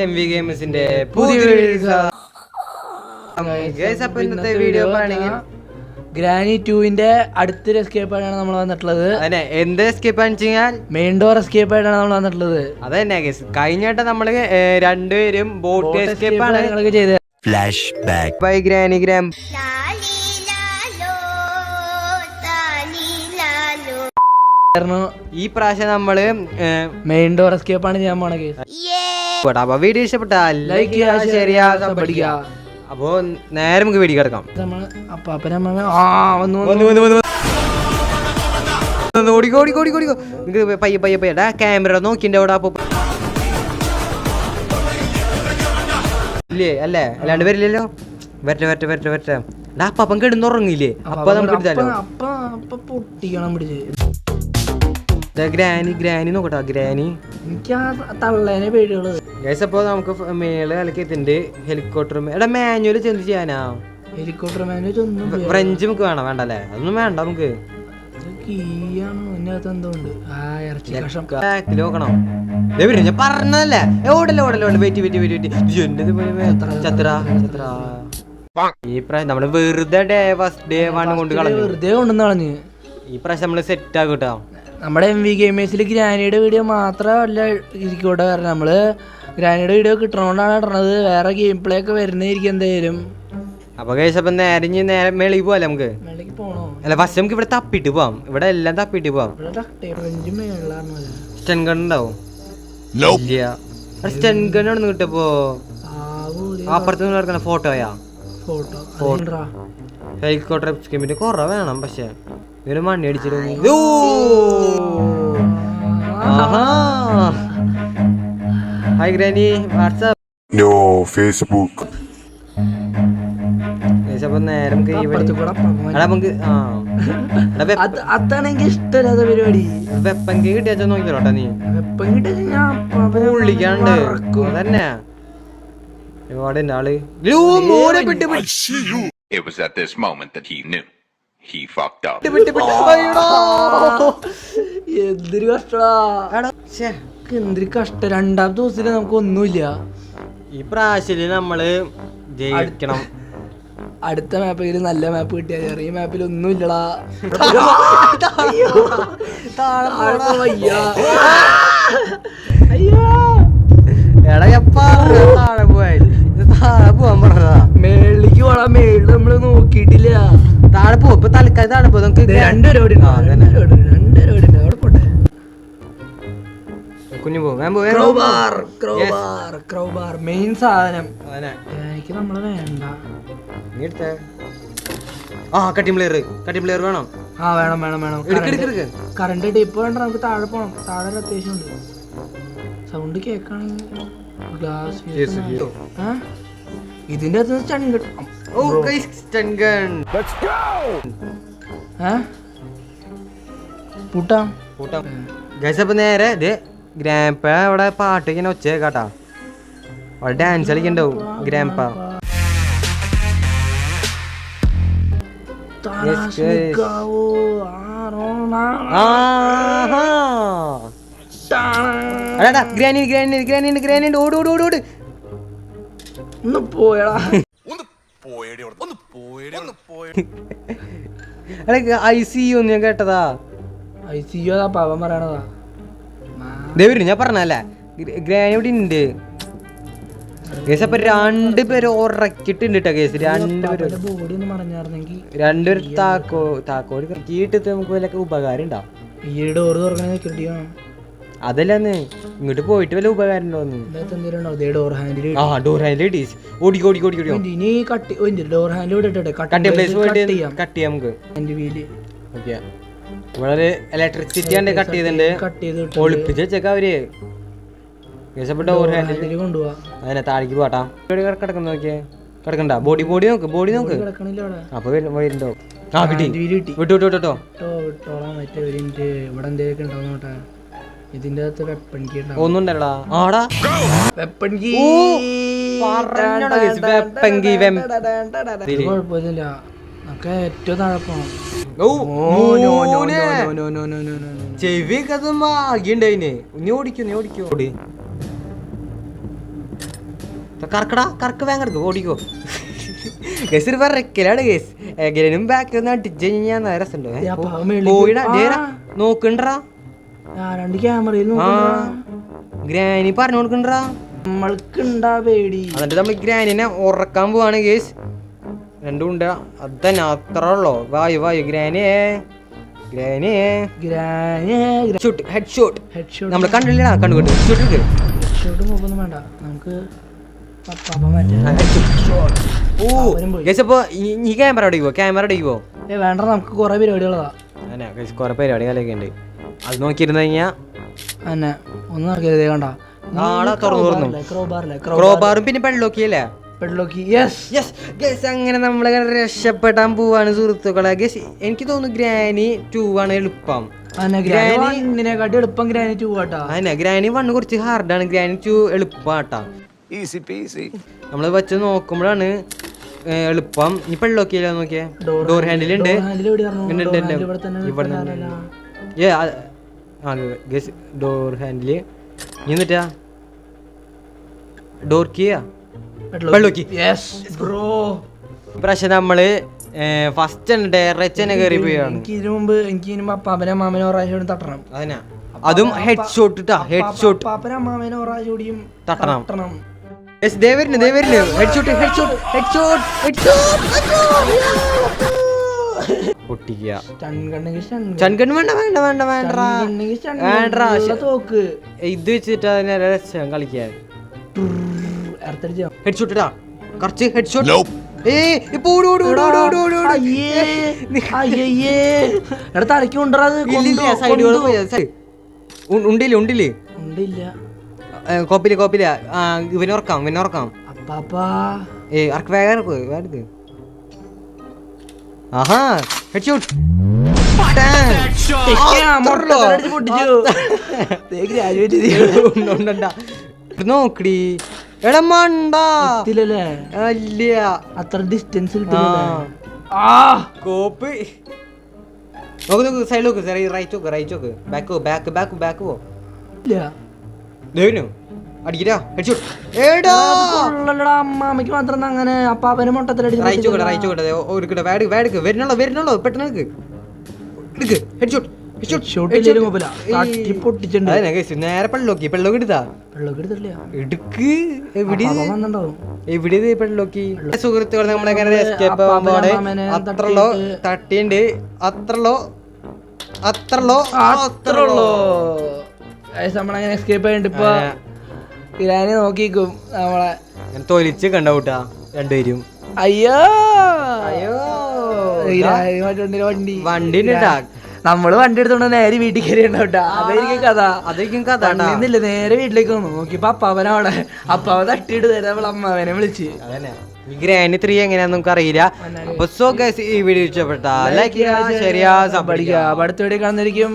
MV ഗെയിംസിന്റെ പുതിയ video granny 2-ന്റെ അടുത്തൊരു എസ്കേപ്പ് ആയിട്ടാണ് നമ്മൾ വന്നിട്ടുള്ളത്. എന്ത് എസ്കേപ്പ് ആണെന്ന് വെച്ചാൽ മെയിൻ ഡോർ എസ്കേപ്പ് ആയിട്ടാണ് നമ്മൾ വന്നിട്ടുള്ളത്. അതന്നെ കഴിഞ്ഞിട്ട് നമ്മള് രണ്ടുപേരും ബോട്ട് എസ്കേപ്പ് ആണ് ചെയ്തത്. Flash back by granny gram. ഈ പ്രാവശ്യം നമ്മള് മെയിൻ ഡോർ എസ്കേപ്പ് ആണ് ചെയ്യാൻ പോണ കേസ്. അപ്പൊ വീഡിയോ ഇഷ്ടപ്പെട്ടാൽ ലൈക്ക് ചെയ്യുക, ഷെയർ ചെയ്യുക, പഠിക്കുക. അപ്പൊ നേരെ നമുക്ക് വീഡിയോ കിടക്കാം. പയ്യെ പയ്യെ പയ്യടാ ക്യാമറ നോക്കിന്റെ അവിടെ. അപ്പൊ ഇല്ലേ അല്ലേ അല്ലാണ്ട് വരില്ലല്ലോ. വരട്ടെ വരട്ടെ വരട്ടെ വരട്ടെ. അപ്പം കിടന്നുറങ്ങില്ലേ? അപ്പൊ നമുക്ക് ഗ്രാനി നോക്കട്ടാ. ഗ്രാനി തള്ളേനെ പേടിയുള്ളത്. അപ്പൊ നമുക്ക് മേള് കളിക്കത്തിന്റെ ഹെലികോപ്റ്റർ മാനുവൽ ചെന്ന് ചെയ്യാനാ. ഹെലികോപ്റ്റർ മാനുവൽ ഫ്രഞ്ച് നമുക്ക് വേണം. വേണ്ടല്ലേ? അതൊന്നും വേണ്ട. നമുക്ക് നോക്കണം. ഞാൻ പറഞ്ഞതല്ലേ. ഓടല്ലേ ഓടല്ലേ ഓടല്ലേ. വെയിറ്റ് വെയിറ്റ് വെയിറ്റ് ചത്ര ചത്ര. ഈ പ്രാവശ്യം നമ്മള് വെറുതെ ഫസ്റ്റ് ഡേ വൺ കൊണ്ട് വെറുതെ കൊണ്ടുവന്ന് കളഞ്ഞ്. ഈ പ്രാവശ്യം നമ്മള് സെറ്റ് ആകൂട്ടോ. നമ്മുടെ MV ഗെയിമേഴ്സിൽ ഗ്രാനിയുടെ വീഡിയോ മാത്രമല്ല ഇരിക്കൂടെ. കാരണം നമ്മള് ഗ്രാനിയുടെ വീഡിയോ കിട്ടണോണ്ടാണ് ഇടണത്. വേറെ ഗെയിം പ്ലേ ഒക്കെ വരുന്നതായിരിക്കും എന്തായാലും. അപ്പൊ കഴിച്ചപ്പോ നേരെ മേളിൽ പോവാല്ലേ? നമുക്ക് പോണോ? അല്ല ഫസ്റ്റ് നമുക്ക് ഇവിടെ തപ്പിട്ട് പോവാം. ഇവിടെ എല്ലാം തപ്പിട്ട് പോവാം. സ്റ്റൺ ഗൺ ഉണ്ടാവും. സ്റ്റൺ ഗൺ ആണ് കിട്ടപ്പോ അപ്പുറത്ത് നടക്കണ ഫോട്ടോയാ. ഹെലികോപ്റ്റർ സ്കീമിന്റെ കൊറ വേണം. പക്ഷെ ഇവര് മണ്ണി അടിച്ചിട്ട് hi granny WhatsApp no Facebook. അപ്പൊ നേരം അതാണെങ്കിൽ ഇഷ്ടമില്ലാത്ത പരിപാടി. വെപ്പൻ കൈ കിട്ടിയാ നോക്കിയോട്ടാ. നീ വെപ്പൻ കിട്ടിയാ പൊള്ളിക്കാണ്ട് തന്നെ ഒരുപാട് ആള്. It was at this moment that he knew he fucked up. എന്തൊരു കഷ്ടടാ. എന്തൊരു കഷ്ടം. രണ്ടാമത്തെ ദിവസത്തില് നമുക്ക് ഒന്നുമില്ല. ഈ പ്രാവശ്യം നമ്മള് ജയിക്കണം. അടുത്ത മാപ്പിൽ നല്ല മാപ്പ് കിട്ടിയാൽ ഈ മാപ്പിൽ ഒന്നും ഇല്ലടാ. മേളിലേക്ക് പോടാ. മേളിൽ നമ്മള് നോക്കിയിട്ടില്ല. താഴെ പോ. ഇപ്പൊ തൽക്കാലം താഴെ പോ. നമുക്ക് രണ്ടുപേരോട് അവിടെ പോട്ടെ. കുഞ്ഞു പോ. മെയിൻ സാധനം എനിക്ക് നമ്മള് വേണ്ട. കട്ടി പ്ലെയർ വേണം. വേണം വേണം വേണം. കറണ്ട് ടിപ്പ് വേണ്ട. നമുക്ക് താഴെ പോണം. താഴെ ഒരു അത്യാവശ്യം ഉണ്ട്. സൗണ്ട് കേക്കാണെങ്കിൽ ഇതിന്റെ അകത്ത് നേരെ ഗ്രാൻപ അവിടെ പാട്ട് ഇങ്ങനെ ഒച്ച കേട്ടാ. അവിടെ ഡാൻസ് കളിക്കണ്ടാവും grandpa. Granny granny granny granny ഓട് ഓട് ഓട് ഓട്. ഒന്ന് പോയടാ. ICU ഒന്ന് ഞാൻ കേട്ടതാ. ICU അതാ പവൻ പറയണതാ. ഞാൻ പറഞ്ഞല്ലേ ഗ്രാനി ഇവിടെ ഉണ്ട്. കേസ് അപ്പൊ രണ്ടുപേര് ഉറക്കിട്ടുണ്ട് കേട്ടോ. കേസ് രണ്ടുപേര് താക്കോല് കീട്ടിട്ട് നമുക്ക് വല്ല ഉപകാരം ഉണ്ടാവും. ഈ ഡോറ് തുറക്കണ സെക്യൂരിറ്റി വേണം. അതല്ലെന്ന് ഇങ്ങോട്ട് പോയിട്ട് വല്ല ഉപകാരം ഉണ്ടോന്ന്. ഡോർ ഹാൻഡിൽ കട്ട് ചെയ്യാം നമുക്ക്. ഇവിടെ ഇലക്ട്രിസിറ്റി ആണ് കട്ട് ചെയ്തിട്ടുണ്ട്. ഒളിപ്പിച്ച് വെച്ചേക്ക അവര്. ഡോർ ഹാൻഡിൽ കൊണ്ടുപോവാ. അതിനെ താഴേക്ക് പോട്ടാ. കിടക്കുന്ന നോക്കിയേ. കിടക്കണ്ട. ബോഡി നോക്ക്. ബോഡി നോക്ക്. അപ്പൊ വരുന്നുണ്ടോ? കിട്ടി. വിട്ടു വിട്ടു വിട്ടോ. ഇവിടെ എന്തൊക്കെ ഉണ്ടോട്ടെ. ഇതിന്റെ അകത്ത് വെപ്പൺ കീ ഒന്നും ഉണ്ടല്ലോ. ആടാ വെപ്പൺ കീ. കുഴപ്പമില്ല. നമുക്ക് ഏറ്റവും താഴെ പോണം. ചെവി കഥ ആകിണ്ടതിന്. നീ ഓടിക്കോ. നീ ഓടിക്കോ. കറക്കടാ കറക്ക് വേഗം കറക്ക് ഓടിക്കോ. ഗസ് ഒരു പറക്കലാണ് ഗസ്. എങ്ങനെയും ബാക്ക് ഒന്ന് അടിച്ച് കഴിഞ്ഞാൽ രസമുണ്ടോ? പോയിടാ നോക്കണ്ടാ രണ്ട് ക്യാമറയിൽ ഗ്രാനി പറഞ്ഞു കൊടുക്കണ്ടാ. നമ്മൾക്കുണ്ടാ പേടി. എന്നിട്ട് നമ്മൾ ഗ്രാനിനെ ഉറക്കാൻ പോവാണ് ഗേസ്. രണ്ടും ഉണ്ട് അതന്നെ അത്ര ഉള്ളോ. വായു വായു ഗ്രാനിയേ ഗ്രാനിയേ ഷൂട്ട് ഹെഡ് ഷോട്ട്. നമ്മൾ കണ്ടില്ലടാ കണ്ടുകൊണ്ട് ഷൂട്ട് ഷോട്ട് നോക്കൊന്നും വേണ്ട നമുക്ക്. ഓ ഗേസ് അപ്പൊ ഈ ക്യാമറ അടിക്കുവോ? ക്യാമറ അടിക്കുവോ? വേണ്ട നമുക്ക് കുറെ പരിപാടികളതാ. അതെ ഗേസ് കുറെ പരിപാടികളൊക്കെ ഉണ്ട്. അത് നോക്കിയിരുന്നു കഴിഞ്ഞാ അന്നെ ഒന്നും നടക്കരുതേ. കണ്ട ആളെ തുറന്നു ക്രോബാറും പിന്നെ പെള്ളോക്കിയല്ലേ. അങ്ങനെ നമ്മളിങ്ങനെ രക്ഷപ്പെടാൻ പോവാണ് സുഹൃത്തുക്കളെ. ഗസ് എനിക്ക് തോന്നുന്നു ഗ്രാനി 2 ആണ് എളുപ്പം. എളുപ്പം ഗ്രാനി 2 ആട്ടാ. അതന്നെ ഗ്രാനി 1 കുറച്ച് ഹാർഡാണ്. ഗ്രാനി 2 എളുപ്പാട്ടാ. നമ്മള് വെച്ച് നോക്കുമ്പോഴാണ് എളുപ്പം. ഈ പെള്ളോക്കിയല്ലോ നോക്കിയേ. ഡോർ ഹാൻഡിൽ ഉണ്ട്. ഡോർ ഹാൻഡില് എന്നിട്ടാ ഡോർ കീയാ ഇപ്രാവശ്യം നമ്മള് ഫസ്റ്റ് ഡയറക്റ്റ് കയറി പോയാണ്. ഇതിനു മുമ്പ് എനിക്ക് അപ്പാപ്പനെ അമ്മാമനെ ഒരാഴ്ച തട്ടണം. അതന്നെ അതും ഹെഡ് ഷോട്ട് ഇട്ടാ. ഹെഡ് ഷോട്ട് അപ്പാപ്പനെ അമ്മാമനെ ഒരാഴ്ച കൂടിയും തട്ടണം. പൊട്ടിക്കുക. ചൺകണ്ണ് വേണ്ട വേണ്ട വേണ്ട വേണ്ട തോക്ക് ഇത് വെച്ചിട്ട് രസം കളിക്കാൻ. ഹെഡ് ഷോട്ട് ഇടാ കുറച്ച് ഹെഡ് ഷോട്ട്. തലക്ക് ഉണ്ടില്ലേ ഉണ്ടില്ലേ കോപ്പില് കോപ്പില ഇവനെ ഉറക്കാം അർക്ക് വേഗം ആഹാ ഹെഡ് ഷോട്ട്. നോക്കടി എടാ മണ്ടാ അത്ര ഡിസ്റ്റൻസ് കോപ്പ് നോക്ക് നോക്ക് സൈഡ് നോക്ക് റൈറ്റ് നോക്ക് ബാക്ക് പോ അടിക്കടാ ഹെഡ് ഷോട്ട്. അമ്മാമ്മക്ക് മാത്രം അങ്ങനെ അപ്പാപ്പനെ മൊട്ടത്തിലടി വരുന്നുള്ളൂ പെട്ടെന്ന് നേരെ പെള്ളോക്കി എടുത്താ എടുക്ക് എവിടെ പെള്ളോക്കി. സുഹൃത്തുക്കൾ നമ്മളെങ്ങനെ എസ്കേപ്പ് ആവുമ്പോടെ അത്രല്ലോ തട്ടിയുണ്ട്. അത്രല്ലോ നമ്മളങ്ങനെ എസ്കേപ്പ് ആയിട്ട് ഇപ്പൊ ഇരാനെ നോക്കിക്കും നമ്മളെ തൊലിച്ച് കണ്ടൂട്ടാ രണ്ടുപേരും. അയ്യോ വണ്ടി നമ്മള് വണ്ടി എടുത്തോണ്ട് നേരെ വീട്ടിൽ കയറി ഉണ്ടാവട്ടാ. അതായിരിക്കും കഥ എന്നില്ല. നേരെ വീട്ടിലേക്ക് വന്നു നോക്കിയപ്പോ അപ്പാവനെ അവിടെ അപ്പാവ തട്ടിയിട്ട് തരാം അവളെ അമ്മാവനെ വിളിച്ച്. ഗ്രാനി 3 എങ്ങനെയാന്ന് നമുക്ക് അറിയില്ല. അപ്പൊ സോ ഗൈസ് ഈ വീഡിയോ ഇഷ്ടപ്പെട്ടാ ലൈക്ക് ചെയ്യുക, ഷെയർ ചെയ്യുക, സബ് അടിക്കുക. അടുത്ത വീഡിയോ കാണുന്നതായിരിക്കും.